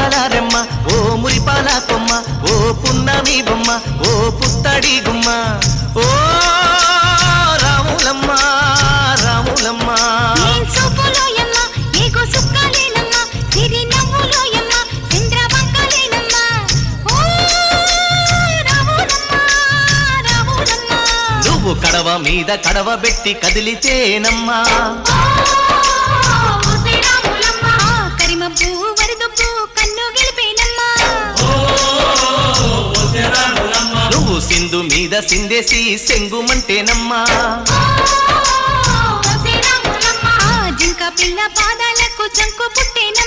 ముత్యాలారెమ్మ ఓ మురిపాల కొమ్మ ఓ పున్నమి బొమ్మ ఓ పుత్తడి గుమ్మ ఓ రాములమ్మ రాములమ్మ నువ్వు కడవ మీద కడవ పెట్టి కదిలితేనమ్మా నువ్వు సింధు మీద సిందేసి సెంగుమంటేనమ్మా జింక పిల్ల పాదాలకు జంకు పుట్టేన